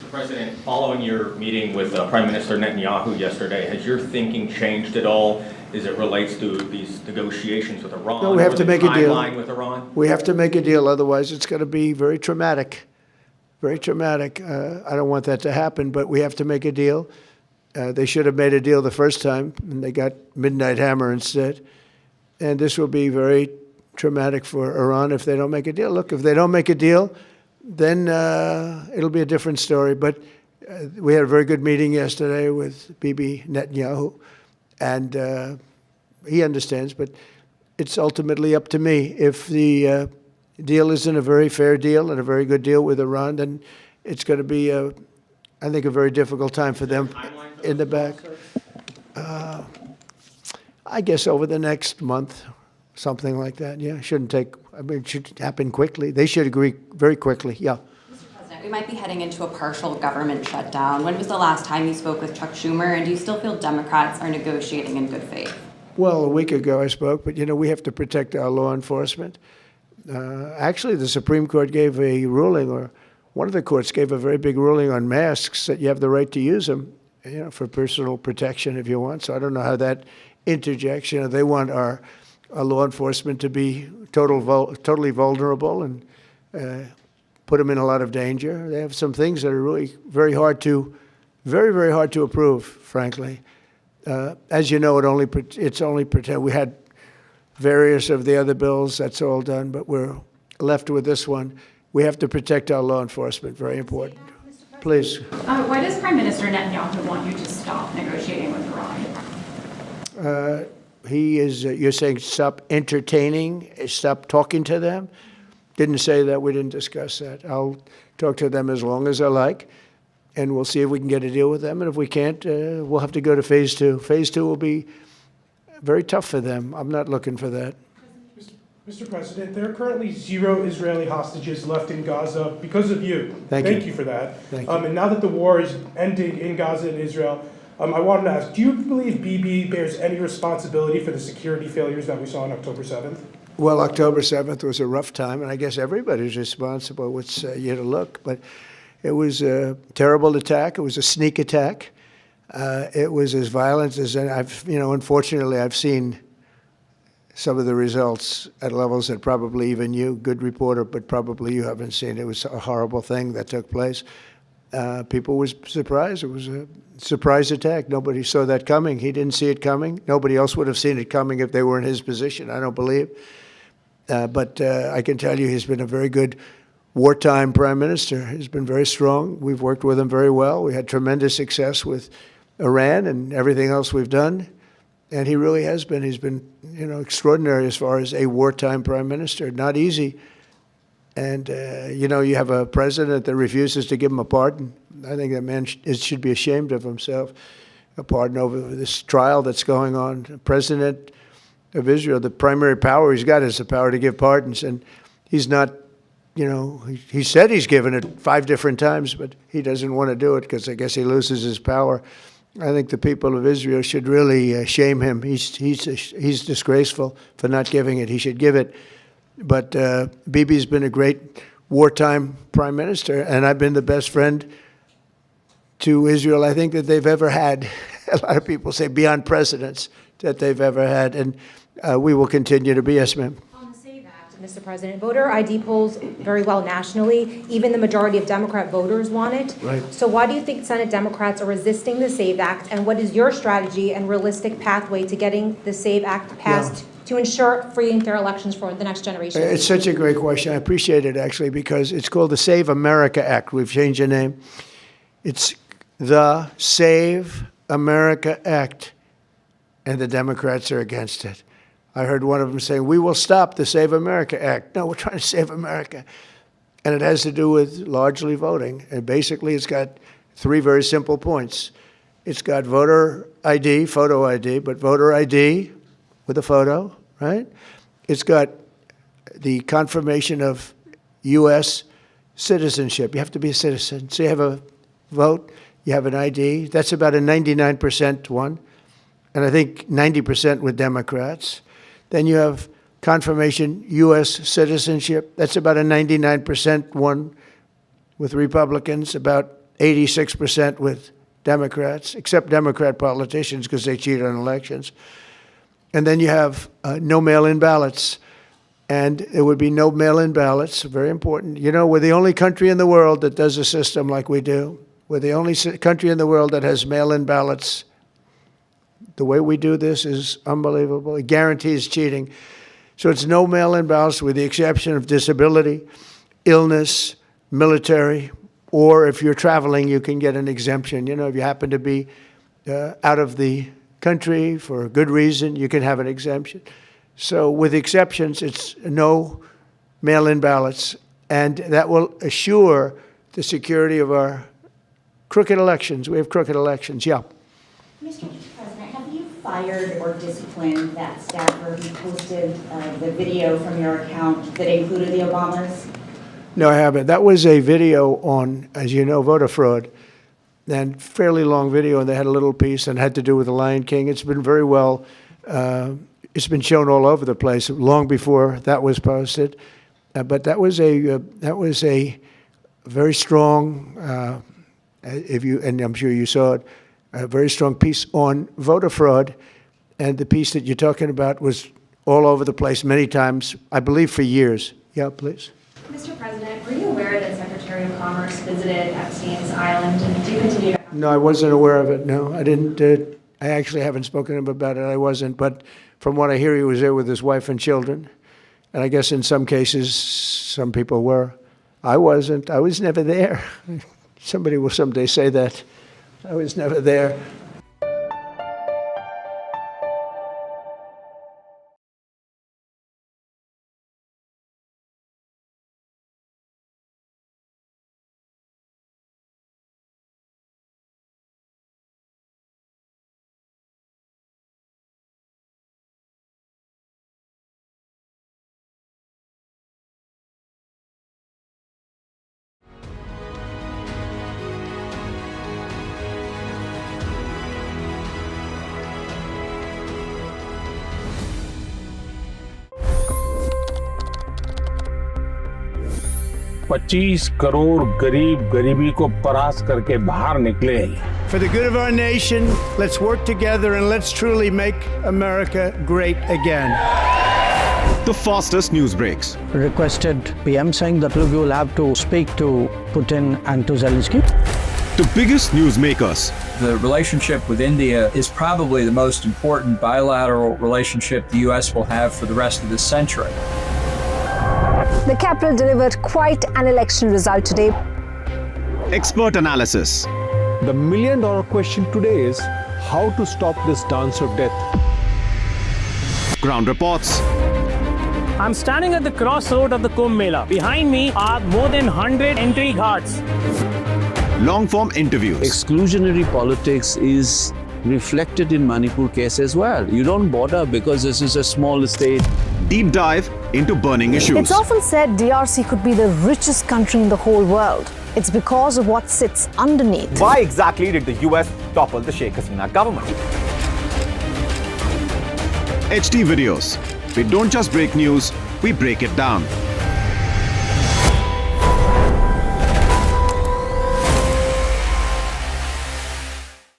Mr. President, following your meeting with Prime Minister Netanyahu yesterday, has your thinking changed at all as it relates to these negotiations with Iran? No, we have to make a deal. Timeline with Iran? We have to make a deal, otherwise it's going to be very traumatic. Very traumatic. I don't want that to happen, but we have to make a deal. They should have made a deal the first time, and they got Midnight Hammer instead. And this will be very traumatic for Iran if they don't make a deal. Look, if they don't make a deal, then it'll be a different story. But we had a very good meeting yesterday with Bibi Netanyahu, and he understands, but it's ultimately up to me. If the deal isn't a very fair deal and a very good deal with Iran, then it's going to be, I think, a very difficult time for them in the back. I guess over the next month, something like that. Yeah, shouldn't take, I mean, it should happen quickly. They should agree very quickly, yeah. Mr. President, we might be heading into a partial government shutdown. When was the last time you spoke with Chuck Schumer, and do you still feel Democrats are negotiating in good faith? Well, a week ago I spoke, but, you know, we have to protect our law enforcement. Actually, the Supreme Court gave a ruling, or one of the courts gave a very big ruling on masks, that you have the right to use them, you know, for personal protection if you want. So I don't know how that interjects. You know, they want our law enforcement to be totally vulnerable and put them in a lot of danger. They have some things that are really very hard to approve, frankly. As you know, it's only pretend. We had various of the other bills, that's all done, but we're left with this one. We have to protect our law enforcement, very important. Please. Why does Prime Minister Netanyahu want you to stop negotiating with Iran? He is, you're saying stop entertaining, stop talking to them? Didn't say that, we didn't discuss that. I'll talk to them as long as I like, and we'll see if we can get a deal with them. And if we can't, we'll have to go to phase two. Phase two will be very tough for them. I'm not looking for that. Mr. President, there are currently 0 Israeli hostages left in Gaza because of you. Thank you for that. Thank you. And now that the war is ending in Gaza and Israel, I wanted to ask, do you believe Bibi bears any responsibility for the security failures that we saw on October 7th? Well, October 7th was a rough time, and I guess everybody's responsible. It's yet to look, but it was a terrible attack. It was a sneak attack. It was as violent as unfortunately, I've seen some of the results at levels that probably even you, good reporter, but probably you haven't seen. It was a horrible thing that took place. People were surprised. It was a surprise attack. Nobody saw that coming. He didn't see it coming. Nobody else would have seen it coming if they were in his position, I don't believe. But I can tell you he's been a very good wartime prime minister. He's been very strong. We've worked with him very well. We had tremendous success with Iran and everything else we've done. And he really has been. He's been, you know, extraordinary as far as a wartime prime minister. Not easy. And, you know, you have a president that refuses to give him a pardon. I think that man should be ashamed of himself. A pardon over this trial that's going on. The president of Israel, the primary power he's got is the power to give pardons. And he's not, you know, he said he's given it 5 different times, but he doesn't want to do it because I guess he loses his power. I think the people of Israel should really shame him. He's disgraceful for not giving it. He should give it. But Bibi's been a great wartime prime minister, and I've been the best friend to Israel I think that they've ever had. A lot of people say beyond presidents that they've ever had, and we will continue to be. Yes, ma'am. Mr. President, voter ID polls very well nationally. Even the majority of Democrat voters want it. Right. So why do you think Senate Democrats are resisting the SAVE Act? And what is your strategy and realistic pathway to getting the SAVE Act passed to ensure free and fair elections for the next generation? It's such a great question. I appreciate it, actually, because it's called the Save America Act. We've changed the name. It's the Save America Act, and the Democrats are against it. I heard one of them saying, we will stop the Save America Act. No, we're trying to save America. And it has to do with largely voting. And basically, it's got 3 very simple points. It's got voter ID, photo ID, but voter ID with a photo, right? It's got the confirmation of U.S. citizenship. You have to be a citizen. So you have a vote, you have an ID. That's about a 99% one. And I think 90% with Democrats. Then you have confirmation U.S. citizenship. That's about a 99% one with Republicans, about 86% with Democrats, except Democrat politicians because they cheat on elections. And then you have no mail-in ballots. And there would be no mail-in ballots, very important. You know, we're the only country in the world that does a system like we do. We're the only country in the world that has mail-in ballots. The way we do this is unbelievable. It guarantees cheating. So it's no mail-in ballots with the exception of disability, illness, military, or if you're traveling, you can get an exemption. You know, if you happen to be out of the country for a good reason, you can have an exemption. So with exceptions, it's no mail-in ballots, and that will assure the security of our crooked elections. We have crooked elections, yeah. Mr. President, have you fired or disciplined that staffer who posted the video from your account that included the Obamas? No, I haven't. That was a video on, as you know, voter fraud, and fairly long video, and they had a little piece and had to do with the Lion King. It's been very well, it's been shown all over the place long before that was posted. But that was a very strong, and I'm sure you saw it, a very strong piece on voter fraud. And the piece that you're talking about was all over the place many times, I believe for years. Yeah, please. Mr. President, were you aware that Secretary of Commerce visited Epstein's island, and do you continue to... No, I wasn't aware of it. No, I didn't. I actually haven't spoken to him about it. I wasn't. But from what I hear, he was there with his wife and children. And I guess in some cases, some people were. I wasn't. I was never there. Somebody will someday say that. I was never there. $25 crore गरीब गरीबी को परास्त करके बाहर निकले। For the good of our nation, let's work together and let's truly make America great again. The fastest news breaks. Requested PM saying that look, you will have to speak to Putin and to Zelensky. The biggest newsmakers. The relationship with India is probably the most important bilateral relationship the U.S. will have for the rest of this century. The capital delivered quite an election result today. Expert analysis. The million-dollar question today is how to stop this dance of death. Ground reports. I'm standing at the crossroad of the Kumbh Mela. Behind me are more than 100 entry ghats. Long-form interviews. Exclusionary politics is reflected in Manipur case as well. You don't bother because this is a small state. Deep dive into burning issues. It's often said DRC could be the richest country in the whole world. It's because of what sits underneath. Why exactly did the US topple the Sheikh Hasina government? HT videos. We don't just break news, we break it down.